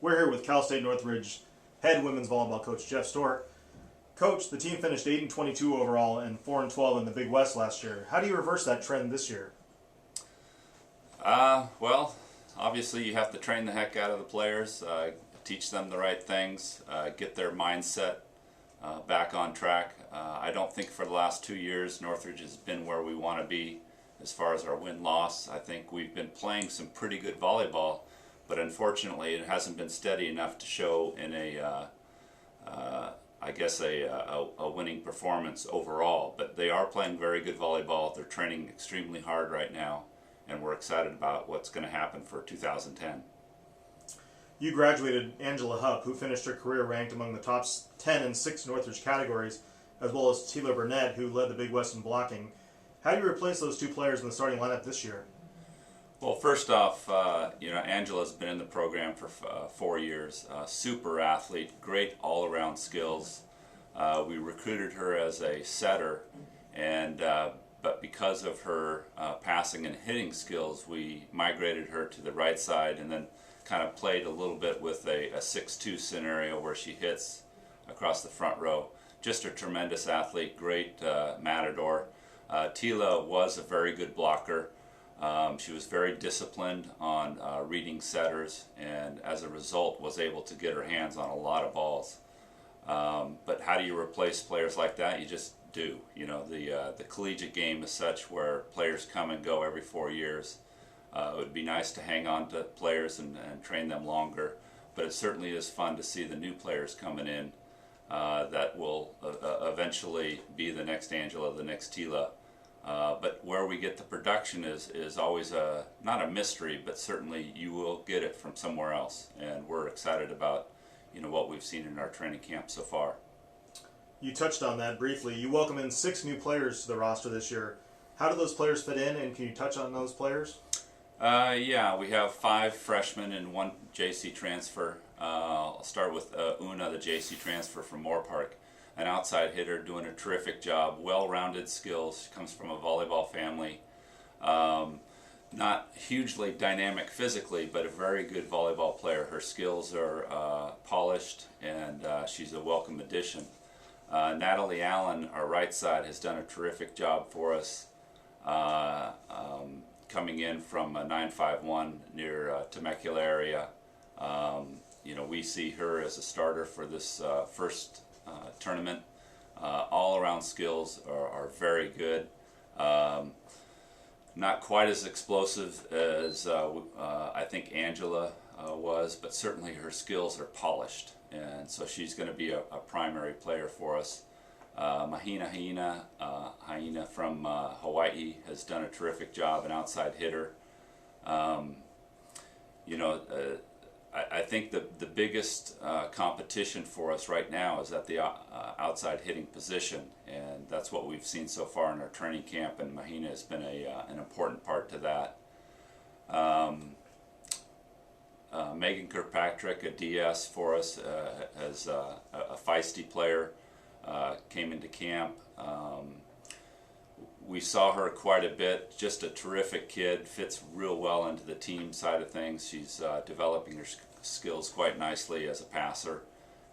We're here with Cal State Northridge head women's volleyball coach Jeff Stork. Coach, the team finished 8-22 overall and 4-12 in the Big West last year. How do you reverse that trend this year? Well, obviously you have to train the heck out of the players, teach them the right things, get their mindset back on track. I don't think for the last 2 years Northridge has been where we want to be as far as our win-loss. I think we've been playing some pretty good volleyball, but unfortunately it hasn't been steady enough to show in a winning performance overall. But they are playing very good volleyball. They're training extremely hard right now, and we're excited about what's going to happen for 2010. You graduated Angela Hupp, who finished her career ranked among the top 10 in 6 Northridge categories, as well as Tila Burnett, who led the Big West in blocking. How do you replace those two players in the starting lineup this year? Well, first off, Angela's been in the program for 4 years. Super athlete, great all-around skills. We recruited her as a setter, and but because of her passing and hitting skills, we migrated her to the right side and then kind of played a little bit with a 6-2 scenario where she hits across the front row. Just a tremendous athlete, great matador. Tila was a very good blocker. She was very disciplined on reading setters, and as a result was able to get her hands on a lot of balls. But how do you replace players like that? You just do. You know, the collegiate game is such where players come and go every 4 years. It would be nice to hang on to players and train them longer, but it certainly is fun to see the new players coming in that will eventually be the next Angela, the next Tila. But where we get the production is always not a mystery, but certainly you will get it from somewhere else, and we're excited about what we've seen in our training camp so far. You touched on that briefly. You welcome in 6 new players to the roster this year. How do those players fit in, and can you touch on those players? Yeah, we have 5 freshmen and 1 JC transfer. I'll start with Una, the JC transfer from Moore Park, an outside hitter doing a terrific job, well-rounded skills. She comes from a volleyball family. Not hugely dynamic physically, but a very good volleyball player. Her skills are polished, and she's a welcome addition. Natalie Allen, our right side, has done a terrific job for us. Coming in from 951 near Temecula area. We see her as a starter for this first tournament. All around skills are very good. Not quite as explosive as I think Angela was, but certainly her skills are polished, and so she's going to be a primary player for us. Mahina Haina from Hawaii has done a terrific job, an outside hitter. I think the biggest competition for us right now is at the outside hitting position, and that's what we've seen so far in our training camp, and Mahina has been an important part to that. Megan Kirkpatrick, a DS for us, as a feisty player. Came into camp. We saw her quite a bit, just a terrific kid, fits real well into the team side of things. She's developing her skills quite nicely as a passer,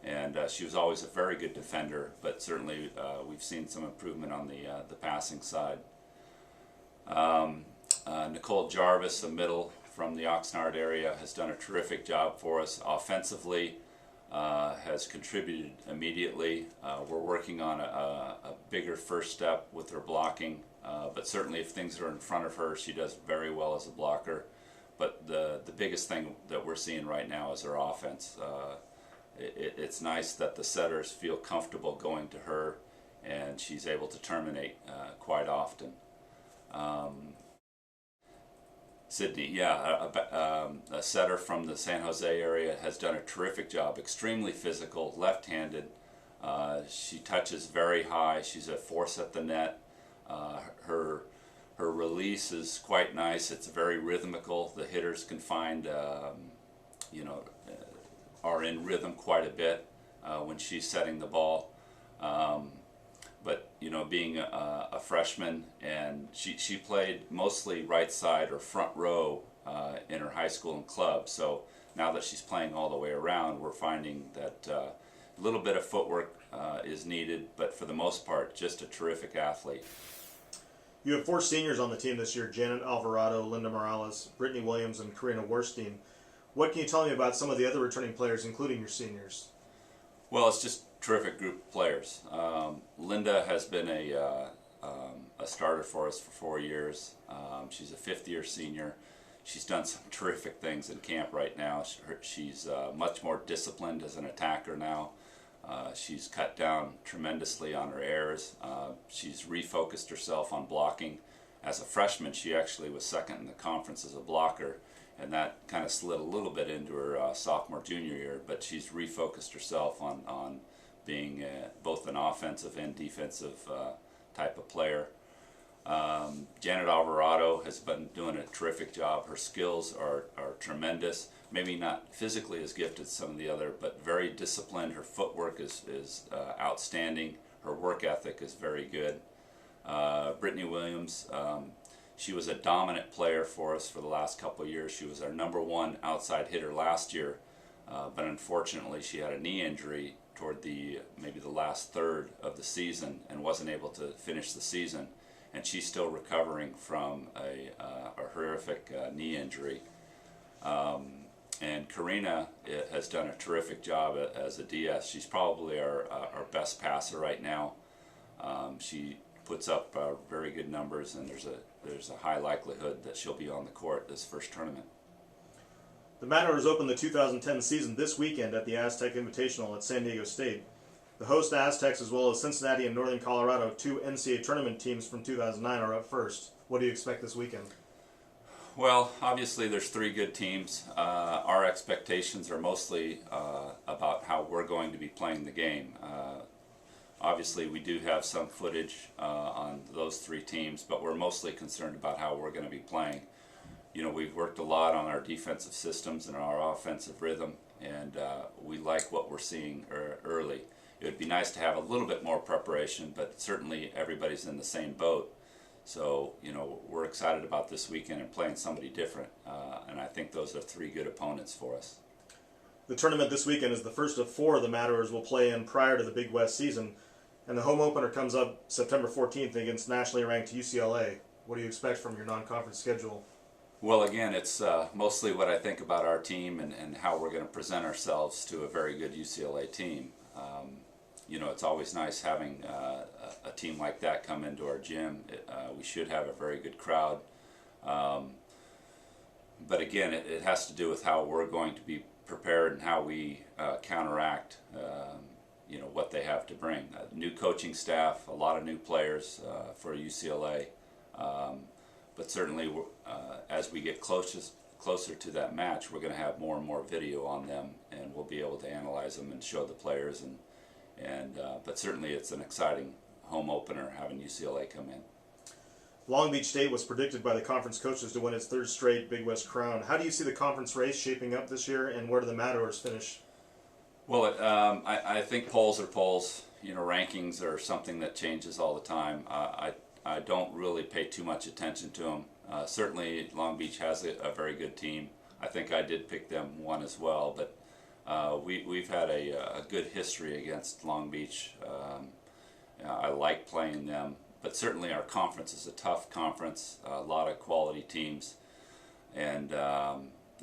and she was always a very good defender, but certainly we've seen some improvement on the passing side. Nicole Jarvis, a middle from the Oxnard area, has done a terrific job for us offensively. Has contributed immediately. We're working on a bigger first step with her blocking, but certainly if things are in front of her, she does very well as a blocker. But the biggest thing that we're seeing right now is her offense. It's nice that the setters feel comfortable going to her, and she's able to terminate quite often. Sydney, a setter from the San Jose area, has done a terrific job. Extremely physical, left-handed. She touches very high. She's a force at the net. Her release is quite nice. It's very rhythmical. The hitters can find, are in rhythm quite a bit when she's setting the ball. But being a freshman, and she played mostly right side or front row in her high school and club, so now that she's playing all the way around, we're finding that a little bit of footwork is needed, but for the most part, just a terrific athlete. You have 4 seniors on the team this year: Janet Alvarado, Linda Morales, Brittany Williams, and Karina Werstein. What can you tell me about some of the other returning players, including your seniors? Well, it's just a terrific group of players. Linda has been a starter for us for 4 years. She's a 5th-year senior. She's done some terrific things in camp right now. She's much more disciplined as an attacker now. She's cut down tremendously on her errors. She's refocused herself on blocking. As a freshman, she actually was 2nd in the conference as a blocker, and that kind of slid a little bit into her sophomore, junior year, but she's refocused herself on being both an offensive and defensive type of player. Janet Alvarado has been doing a terrific job. Her skills are tremendous. Maybe not physically as gifted as some of the other, but very disciplined. Her footwork is outstanding. Her work ethic is very good. Brittany Williams, she was a dominant player for us for the last couple of years. She was our #1 outside hitter last year, but unfortunately she had a knee injury toward maybe the last third of the season and wasn't able to finish the season. And she's still recovering from a horrific knee injury. And Karina has done a terrific job as a DS. She's probably our best passer right now. She puts up very good numbers, and there's a high likelihood that she'll be on the court this first tournament. The Matadors open the 2010 season this weekend at the Aztec Invitational at San Diego State. The host Aztecs, as well as Cincinnati and Northern Colorado, 2 NCAA tournament teams from 2009, are up first. What do you expect this weekend? Well, obviously there's 3 good teams. Our expectations are mostly about how we're going to be playing the game. Obviously we do have some footage on those 3 teams, but we're mostly concerned about how we're going to be playing. You know, we've worked a lot on our defensive systems and our offensive rhythm, and we like what we're seeing early. It would be nice to have a little bit more preparation, but certainly everybody's in the same boat. So, you know, we're excited about this weekend and playing somebody different, and I think those are 3 good opponents for us. The tournament this weekend is the first of 4 the Matadors will play in prior to the Big West season, and the home opener comes up September 14th against nationally ranked UCLA. What do you expect from your non-conference schedule? Well, again, it's mostly what I think about our team and how we're going to present ourselves to a very good UCLA team. You know, it's always nice having a team like that come into our gym. We should have a very good crowd. But again, it has to do with how we're going to be prepared and how we counteract, you know, what they have to bring. New coaching staff, a lot of new players for UCLA. But certainly, as we get closer to that match, we're going to have more and more video on them, and we'll be able to analyze them and show the players. But certainly, it's an exciting home opener having UCLA come in. Long Beach State was predicted by the conference coaches to win its 3rd straight Big West crown. How do you see the conference race shaping up this year, and where do the Matadors finish? Well, I think polls are polls. You know, rankings are something that changes all the time. I don't really pay too much attention to them. Certainly, Long Beach has a very good team. I think I did pick them 1 as well, but we've had a good history against Long Beach. I like playing them, but certainly our conference is a tough conference, a lot of quality teams, and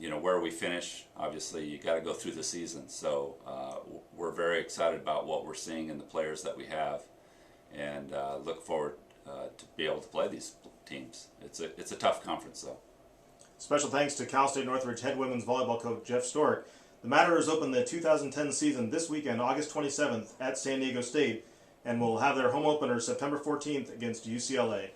you know, where we finish, obviously you got to go through the season. So we're very excited about what we're seeing in the players that we have, and look forward to be able to play these teams. It's a tough conference though. Special thanks to Cal State Northridge head women's volleyball coach Jeff Stork. The Matadors open the 2010 season this weekend, August 27th at San Diego State, and will have their home opener September 14th against UCLA.